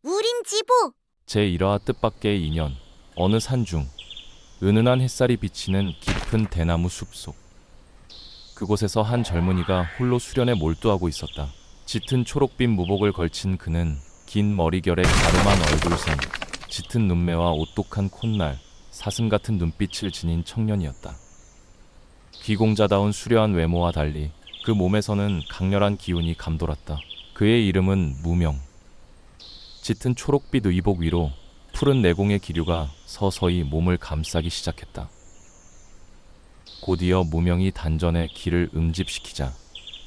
우림지부. 제1화 뜻밖의 인연. 어느 산중 은은한 햇살이 비치는 깊은 대나무 숲속. 그곳에서 한 젊은이가 홀로 수련에 몰두하고 있었다. 짙은 초록빛 무복을 걸친 그는 긴 머리결에 갸름한 얼굴선, 짙은 눈매와 오똑한 콧날, 사슴 같은 눈빛을 지닌 청년이었다. 귀공자다운 수려한 외모와 달리 그 몸에서는 강렬한 기운이 감돌았다. 그의 이름은 무명. 짙은 초록빛 의복 위로 푸른 내공의 기류가 서서히 몸을 감싸기 시작했다. 곧이어 무명이 단전에 길을 응집시키자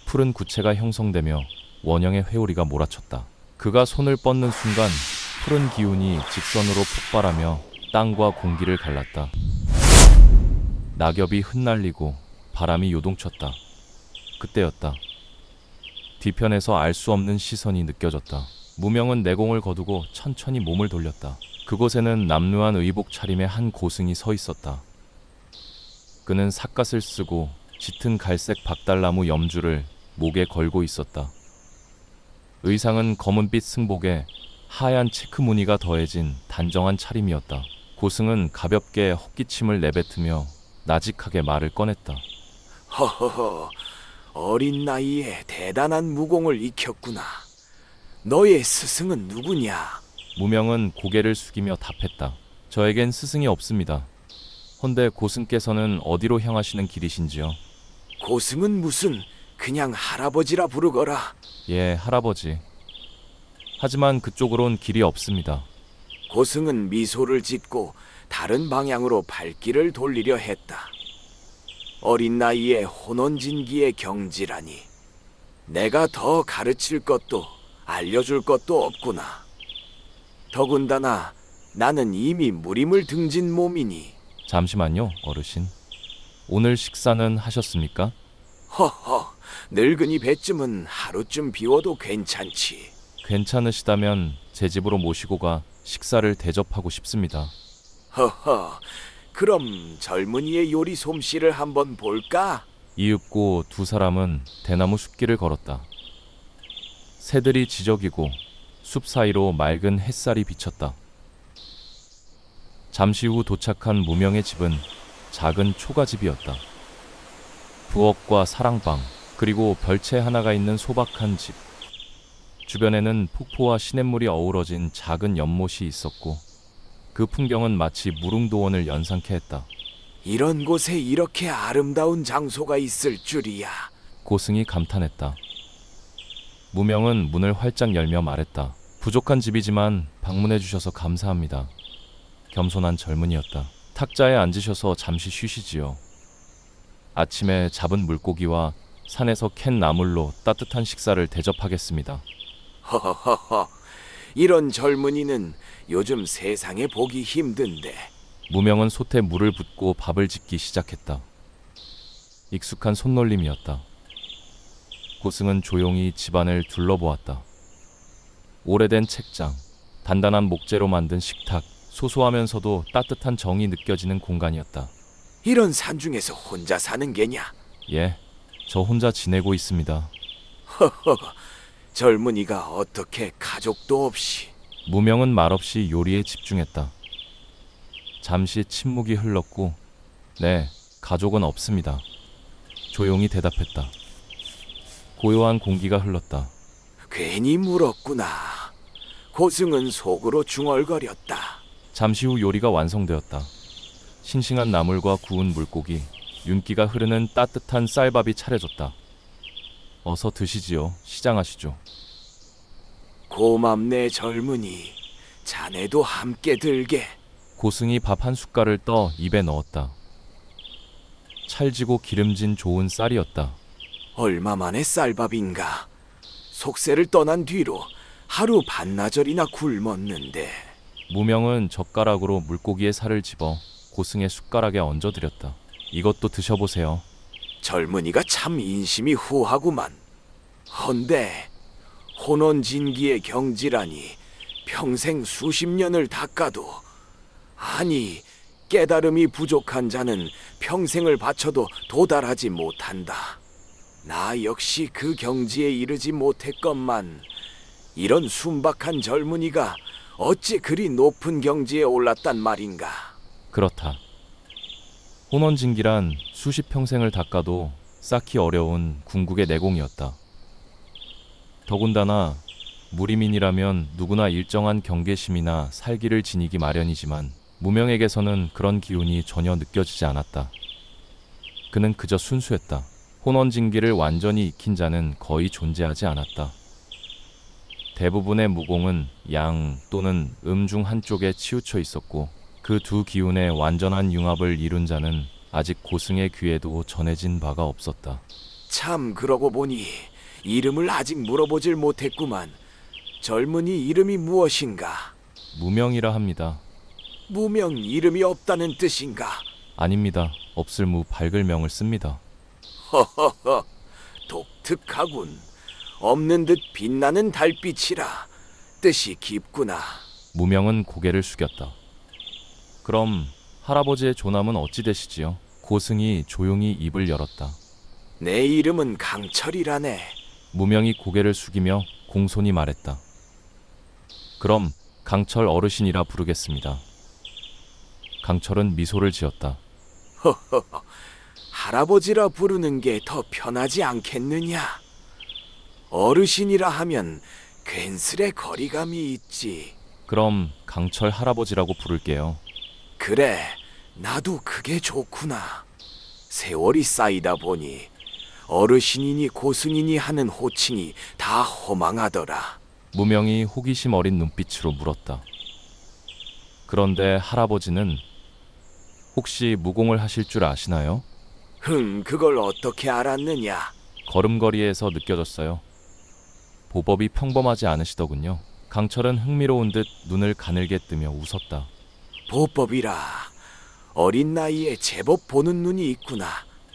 푸른 구체가 형성되며 원형의 회오리가 몰아쳤다. 그가 손을 뻗는 순간 푸른 기운이 직선으로 폭발하며 땅과 공기를 갈랐다. 낙엽이 흩날리고 바람이 요동쳤다. 그때였다. 뒤편에서 알 수 없는 시선이 느껴졌다. 무명은 내공을 거두고 천천히 몸을 돌렸다. 그곳에는 남루한 의복 차림의 한 고승이 서 있었다. 그는 삿갓을 쓰고 짙은 갈색 박달나무 염주를 목에 걸고 있었다. 의상은 검은빛 승복에 하얀 체크 무늬가 더해진 단정한 차림이었다. 고승은 가볍게 헛기침을 내뱉으며 나직하게 말을 꺼냈다. 허허허, 어린 나이에 대단한 무공을 익혔구나. 너의 스승은 누구냐? 무명은 고개를 숙이며 답했다. 저에겐 스승이 없습니다. 헌데 고승께서는 어디로 향하시는 길이신지요? 고승은 무슨 그냥 할아버지라 부르거라. 예, 할아버지. 하지만 그쪽으론 길이 없습니다. 고승은 미소를 짓고 다른 방향으로 발길을 돌리려 했다. 어린 나이에 혼원진기의 경지라니. 내가 더 가르칠 것도 알려줄 것도 없구나. 더군다나 나는 이미 무림을 등진 몸이니. 잠시만요, 어르신. 오늘 식사는 하셨습니까? 허허, 늙은이 배쯤은 하루쯤 비워도 괜찮지. 괜찮으시다면 제 집으로 모시고 가 식사를 대접하고 싶습니다. 허허, 그럼 젊은이의 요리 솜씨를 한번 볼까? 이윽고 두 사람은 대나무 숲길을 걸었다. 새들이 지저귀고 숲 사이로 맑은 햇살이 비쳤다. 잠시 후 도착한 무명의 집은 작은 초가집이었다. 부엌과 사랑방, 그리고 별채 하나가 있는 소박한 집. 주변에는 폭포와 시냇물이 어우러진 작은 연못이 있었고 그 풍경은 마치 무릉도원을 연상케 했다. 이런 곳에 이렇게 아름다운 장소가 있을 줄이야. 고승이 감탄했다. 무명은 문을 활짝 열며 말했다. 부족한 집이지만 방문해 주셔서 감사합니다. 겸손한 젊은이였다. 탁자에 앉으셔서 잠시 쉬시지요. 아침에 잡은 물고기와 산에서 캔 나물로 따뜻한 식사를 대접하겠습니다. 허허허허, 이런 젊은이는 요즘 세상에 보기 힘든데. 무명은 솥에 물을 붓고 밥을 짓기 시작했다. 익숙한 손놀림이었다. 고승은 조용히 집안을 둘러보았다. 오래된 책장, 단단한 목재로 만든 식탁, 소소하면서도 따뜻한 정이 느껴지는 공간이었다. 이런 산중에서 혼자 사는 게냐? 예, 저 혼자 지내고 있습니다. 허허, 젊은이가 어떻게 가족도 없이. 무명은 말없이 요리에 집중했다. 잠시 침묵이 흘렀고, 네, 가족은 없습니다. 조용히 대답했다. 고요한 공기가 흘렀다. 괜히 물었구나. 고승은 속으로 중얼거렸다. 잠시 후 요리가 완성되었다. 싱싱한 나물과 구운 물고기, 윤기가 흐르는 따뜻한 쌀밥이 차려졌다. 어서 드시지요. 시장하시죠. 고맙네 젊은이. 자네도 함께 들게. 고승이 밥 한 숟갈을 떠 입에 넣었다. 찰지고 기름진 좋은 쌀이었다. 얼마 만에 쌀밥인가. 속세를 떠난 뒤로 하루 반나절이나 굶었는데. 무명은 젓가락으로 물고기의 살을 집어 고승의 숟가락에 얹어드렸다. 이것도 드셔보세요. 젊은이가 참 인심이 후하구만. 헌데 혼원진기의 경지라니 평생 수십 년을 닦아도, 아니 깨달음이 부족한 자는 평생을 바쳐도 도달하지 못한다. 나 역시 그 경지에 이르지 못했건만 이런 순박한 젊은이가 어찌 그리 높은 경지에 올랐단 말인가? 그렇다. 혼원진기란 수십 평생을 닦아도 쌓기 어려운 궁극의 내공이었다. 더군다나 무리민이라면 누구나 일정한 경계심이나 살기를 지니기 마련이지만 무명에게서는 그런 기운이 전혀 느껴지지 않았다. 그는 그저 순수했다. 혼원진기를 완전히 익힌 자는 거의 존재하지 않았다. 대부분의 무공은 양 또는 중 한쪽에 치우쳐 있었고 그 두 기운의 완전한 융합을 이룬 자는 아직 고승의 귀에도 전해진 바가 없었다. 참 그러고 보니 이름을 아직 물어보질 못했구만. 젊은이 이름이 무엇인가? 무명이라 합니다. 무명 이름이 없다는 뜻인가? 아닙니다. 없을 무 밝을 명을 씁니다. 허허허, 독특하군. 없는 듯 빛나는 달빛이라. 뜻이 깊구나. 무명은 고개를 숙였다. 그럼 할아버지의 조남은 어찌 되시지요? 고승이 조용히 입을 열었다. 내 이름은 강철이라네. 무명이 고개를 숙이며 공손히 말했다. 그럼 강철 어르신이라 부르겠습니다. 강철은 미소를 지었다. 허허허, 할아버지라 부르는 게 더 편하지 않겠느냐? 어르신이라 하면 괜스레 거리감이 있지. 그럼 강철 할아버지라고 부를게요. 그래, 나도 그게 좋구나. 세월이 쌓이다 보니 어르신이니 고승이니 하는 호칭이 다 허망하더라. 무명이 호기심 어린 눈빛으로 물었다. 그런데 할아버지는 혹시 무공을 하실 줄 아시나요? 그걸 어떻게 알았느냐? 걸음걸이에서 느껴졌어요. 보법이 평범하지 않으시더군요. 강철은 흥미로운 듯 눈을 가늘게 뜨며 웃었다. 보법이라. 어린 나이에 제법 보는 눈이 있구나.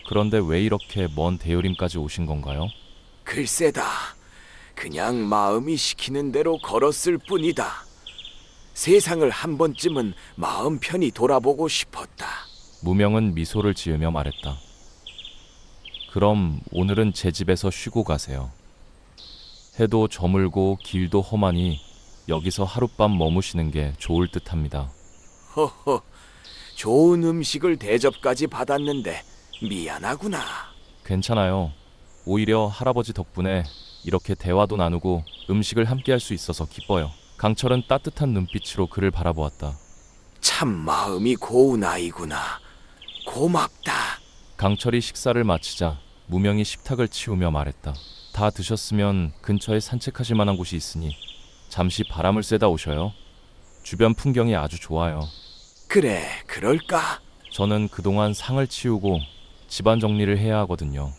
그런데 왜 이렇게 먼 대요림까지 오신 건가요? 글쎄다. 그냥 마음이 시키는 대로 걸었을 뿐이다. 세상을 한 번쯤은 마음 편히 돌아보고 싶었다. 무명은 미소를 지으며 말했다. 그럼 오늘은 제 집에서 쉬고 가세요. 해도 저물고 길도 험하니 여기서 하룻밤 머무시는 게 좋을 듯합니다. 허허, 좋은 음식을 대접까지 받았는데 미안하구나. 괜찮아요. 오히려 할아버지 덕분에 이렇게 대화도 나누고 음식을 함께 할 수 있어서 기뻐요. 강철은 따뜻한 눈빛으로 그를 바라보았다. 참 마음이 고운 아이구나. 고맙다. 강철이 식사를 마치자 무명이 식탁을 치우며 말했다. 다 드셨으면 근처에 산책하실 만한 곳이 있으니 잠시 바람을 쐬다 오셔요. 주변 풍경이 아주 좋아요. 그래, 그럴까? 저는 그동안 상을 치우고 집안 정리를 해야 하거든요.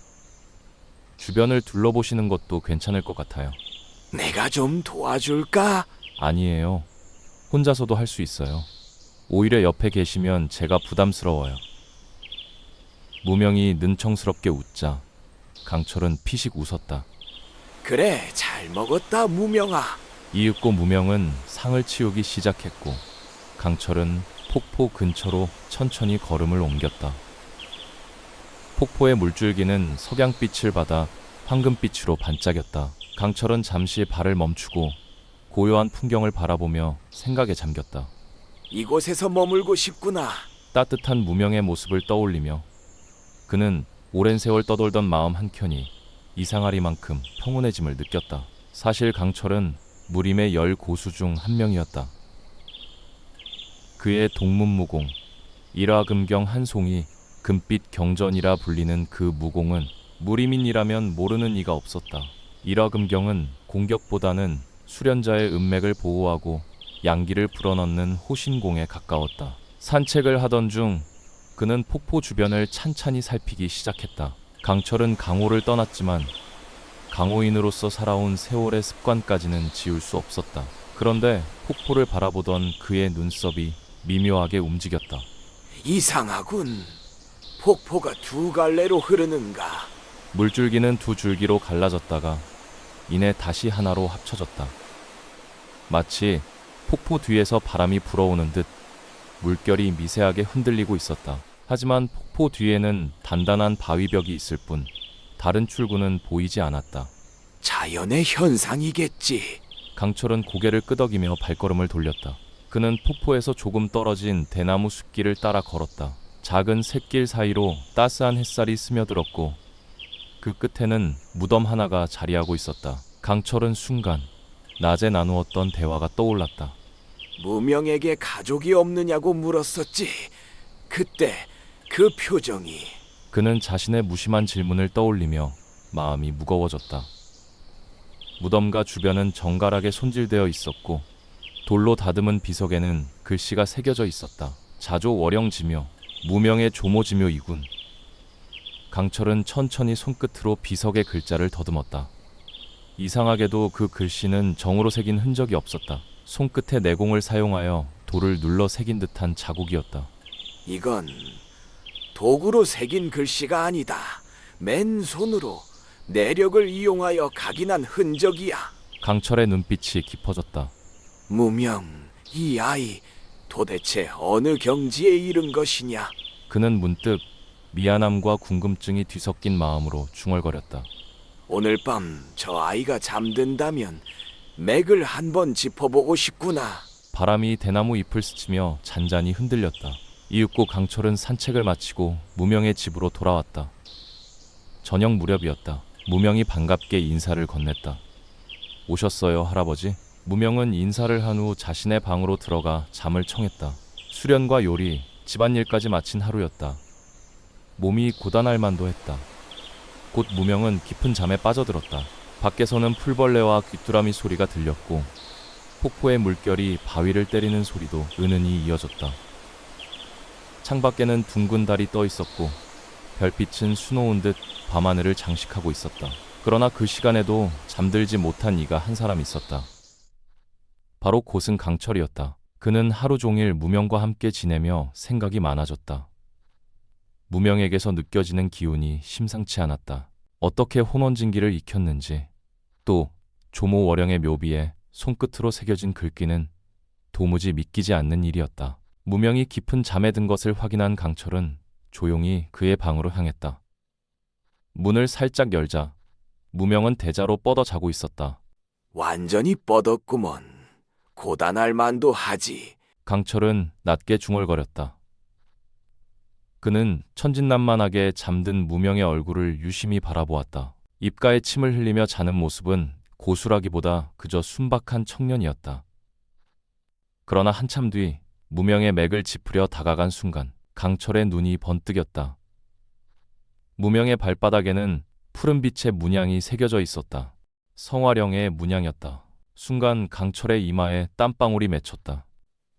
주변을 둘러보시는 것도 괜찮을 것 같아요. 내가 좀 도와줄까? 아니에요. 혼자서도 할 수 있어요. 오히려 옆에 계시면 제가 부담스러워요. 무명이 능청스럽게 웃자 강철은 피식 웃었다. 그래, 잘 먹었다, 무명아. 이윽고 무명은 상을 치우기 시작했고 강철은 폭포 근처로 천천히 걸음을 옮겼다. 폭포의 물줄기는 석양빛을 받아 황금빛으로 반짝였다. 강철은 잠시 발을 멈추고 고요한 풍경을 바라보며 생각에 잠겼다. 이곳에서 머물고 싶구나. 따뜻한 무명의 모습을 떠올리며 그는 오랜 세월 떠돌던 마음 한켠이 이상하리만큼 평온해짐을 느꼈다. 사실 강철은 무림의 10고수 중 한 명이었다. 그의 동문무공, 일화금경 한송이 금빛 경전이라 불리는 그 무공은 무림인이라면 모르는 이가 없었다. 일화금경은 공격보다는 수련자의 음맥을 보호하고 양기를 불어넣는 호신공에 가까웠다. 산책을 하던 중 그는 폭포 주변을 찬찬히 살피기 시작했다. 강철은 강호를 떠났지만 강호인으로서 살아온 세월의 습관까지는 지울 수 없었다. 그런데 폭포를 바라보던 그의 눈썹이 미묘하게 움직였다. 이상하군. 폭포가 두 갈래로 흐르는가? 물줄기는 두 줄기로 갈라졌다가 이내 다시 하나로 합쳐졌다. 마치 폭포 뒤에서 바람이 불어오는 듯 물결이 미세하게 흔들리고 있었다. 하지만 폭포 뒤에는 단단한 바위벽이 있을 뿐 다른 출구는 보이지 않았다. 자연의 현상이겠지. 강철은 고개를 끄덕이며 발걸음을 돌렸다. 그는 폭포에서 조금 떨어진 대나무 숲길을 따라 걸었다. 작은 샛길 사이로 따스한 햇살이 스며들었고 그 끝에는 무덤 하나가 자리하고 있었다. 강철은 순간 낮에 나누었던 대화가 떠올랐다. 무명에게 가족이 없느냐고 물었었지. 그때 그 표정이. 그는 자신의 무심한 질문을 떠올리며 마음이 무거워졌다. 무덤과 주변은 정갈하게 손질되어 있었고 돌로 다듬은 비석에는 글씨가 새겨져 있었다. 자조 월영지묘, 무명의 조모지묘이군. 강철은 천천히 손끝으로 비석의 글자를 더듬었다. 이상하게도 그 글씨는 정으로 새긴 흔적이 없었다. 손끝에 내공을 사용하여 돌을 눌러 새긴 듯한 자국이었다. 이건 도구로 새긴 글씨가 아니다. 맨손으로 내력을 이용하여 각인한 흔적이야. 강철의 눈빛이 깊어졌다. 무명, 이 아이 도대체 어느 경지에 이른 것이냐? 그는 문득 미안함과 궁금증이 뒤섞인 마음으로 중얼거렸다. 오늘 밤 저 아이가 잠든다면 맥을 한번 짚어보고 싶구나. 바람이 대나무 잎을 스치며 잔잔히 흔들렸다. 이윽고 강철은 산책을 마치고 무명의 집으로 돌아왔다. 저녁 무렵이었다. 무명이 반갑게 인사를 건넸다. 오셨어요, 할아버지? 무명은 인사를 한 후 자신의 방으로 들어가 잠을 청했다. 수련과 요리, 집안일까지 마친 하루였다. 몸이 고단할 만도 했다. 곧 무명은 깊은 잠에 빠져들었다. 밖에서는 풀벌레와 귀뚜라미 소리가 들렸고 폭포의 물결이 바위를 때리는 소리도 은은히 이어졌다. 창밖에는 둥근 달이 떠 있었고 별빛은 수놓은 듯 밤하늘을 장식하고 있었다. 그러나 그 시간에도 잠들지 못한 이가 한 사람 있었다. 바로 곧은 강철이었다. 그는 하루 종일 무명과 함께 지내며 생각이 많아졌다. 무명에게서 느껴지는 기운이 심상치 않았다. 어떻게 혼원진기를 익혔는지, 또 조모 월영의 묘비에 손끝으로 새겨진 글귀는 도무지 믿기지 않는 일이었다. 무명이 깊은 잠에 든 것을 확인한 강철은 조용히 그의 방으로 향했다. 문을 살짝 열자 무명은 대자로 뻗어 자고 있었다. 완전히 뻗었구먼. 고단할 만도 하지. 강철은 낮게 중얼거렸다. 그는 천진난만하게 잠든 무명의 얼굴을 유심히 바라보았다. 입가에 침을 흘리며 자는 모습은 고수라기보다 그저 순박한 청년이었다. 그러나 한참 뒤 무명의 맥을 짚으려 다가간 순간 강철의 눈이 번뜩였다. 무명의 발바닥에는 푸른빛의 문양이 새겨져 있었다. 성화령의 문양이었다. 순간 강철의 이마에 땀방울이 맺혔다.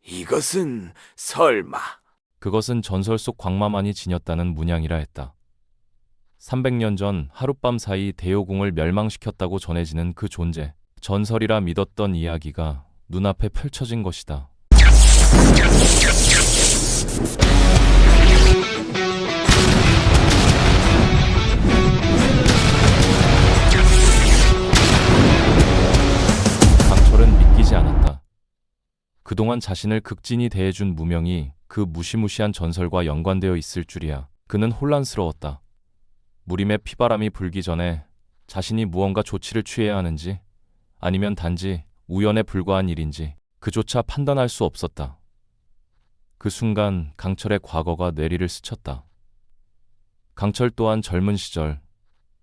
이것은 설마. 그것은 전설 속 광마만이 지녔다는 문양이라 했다. 300년 전 하룻밤 사이 대요궁을 멸망시켰다고 전해지는 그 존재, 전설이라 믿었던 이야기가 눈앞에 펼쳐진 것이다. 강철은 믿기지 않았다. 그동안 자신을 극진히 대해준 무명이 그 무시무시한 전설과 연관되어 있을 줄이야. 그는 혼란스러웠다. 무림의 피바람이 불기 전에 자신이 무언가 조치를 취해야 하는지 아니면 단지 우연에 불과한 일인지 그조차 판단할 수 없었다. 그 순간 강철의 과거가 뇌리를 스쳤다. 강철 또한 젊은 시절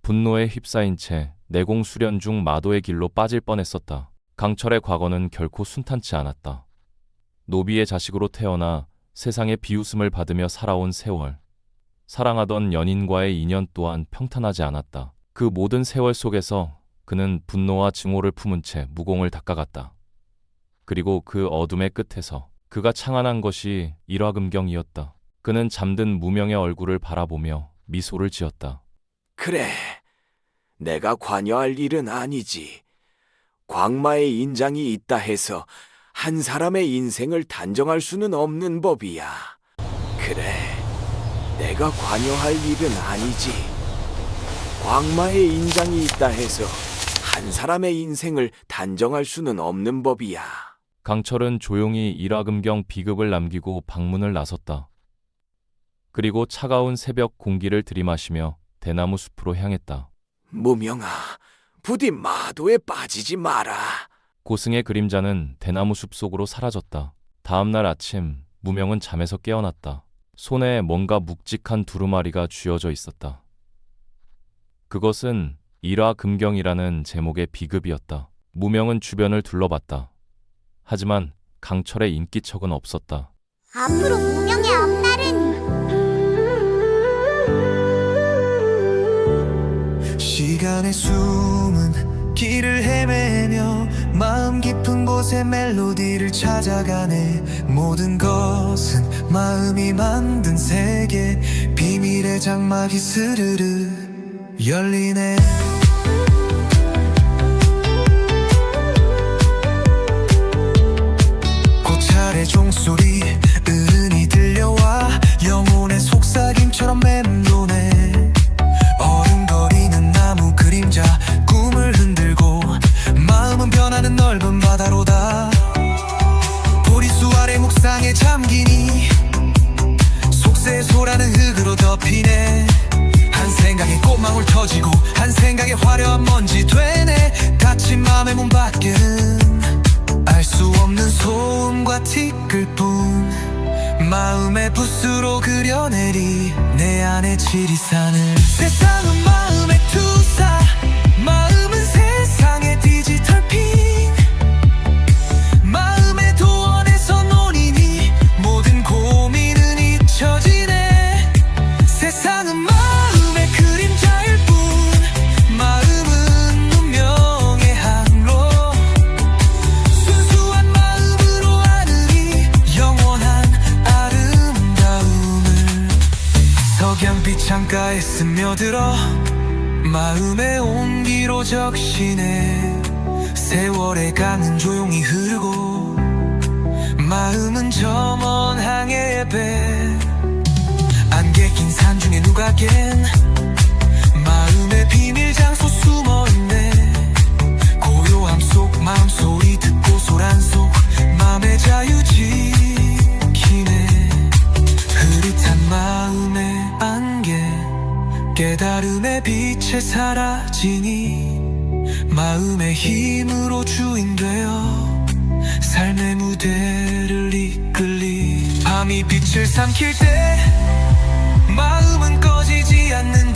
분노에 휩싸인 채 내공 수련 중 마도의 길로 빠질 뻔했었다. 강철의 과거는 결코 순탄치 않았다. 노비의 자식으로 태어나 세상의 비웃음을 받으며 살아온 세월. 사랑하던 연인과의 인연 또한 평탄하지 않았다. 그 모든 세월 속에서 그는 분노와 증오를 품은 채 무공을 닦아갔다. 그리고 그 어둠의 끝에서 그가 창안한 것이 일화금경이었다. 그는 잠든 무명의 얼굴을 바라보며 미소를 지었다. 그래, 내가 관여할 일은 아니지. 광마의 인장이 있다 해서 한 사람의 인생을 단정할 수는 없는 법이야. 그래, 내가 관여할 일은 아니지. 광마의 인장이 있다 해서 한 사람의 인생을 단정할 수는 없는 법이야. 강철은 조용히 일화금경 비급을 남기고 방문을 나섰다. 그리고 차가운 새벽 공기를 들이마시며 대나무 숲으로 향했다. 무명아, 부디 마도에 빠지지 마라. 고승의 그림자는 대나무 숲속으로 사라졌다. 다음 날 아침, 무명은 잠에서 깨어났다. 손에 뭔가 묵직한 두루마리가 쥐어져 있었다. 그것은 일화금경이라는 제목의 비급이었다. 무명은 주변을 둘러봤다. 하지만 강철의 인기척은 없었다. 앞으로 무명의 앞날은 시간의 숨은 길을 헤매며 마음 깊은 곳에 멜로디를 찾아가네. 모든 것은 마음이 만든 세계, 비밀의 장막이 스르르 열리네. 고찰의 종소리 은은히 들려와 영혼의 속삭임처럼 맴도네. 어른거리는 나무 그림자 꿈을 흔들고 마음은 변하는 넓은 바다로다. 보리수 아래 묵상에 잠기니 속세의 소라는 흙으로 덮이네. 한 생각에 꽃망울 터지고 한 생각에 화려한 먼지 되네. 닫힌 맘의 문 밖에는 알 수 없는 소음과 티끌뿐. 마음의 붓으로 그려내리 내 안의 지리산을. 세상은 마음의 투사, 마음은 세상의 디지털 핀. 마음의 도원에서 논이니 모든 고민은 잊혀지네. 세상은 마음의 그림자일 뿐, 마음은 운명의 항로. 순수한 마음으로 하늘이 영원한 아름다움을. 석양빛 창가에 스며들어 마음의 온기로 적시네. 세월의 강은 조용히 흐르고 마음은 저 먼 항해의 배. 안개 낀 산중에 누가 깬 마음의 비밀 장소 숨어있네. 고요함 속 마음 소리 듣고 소란 속 마음의 자유 지키네. 흐릿한 마음의 안개 깨달음의 빛에 사라지니 마음의 힘으로 주인 되어 삶의 무대를 이끌리. 밤이 빛을 삼킬 때 마음은 꺼지지 않는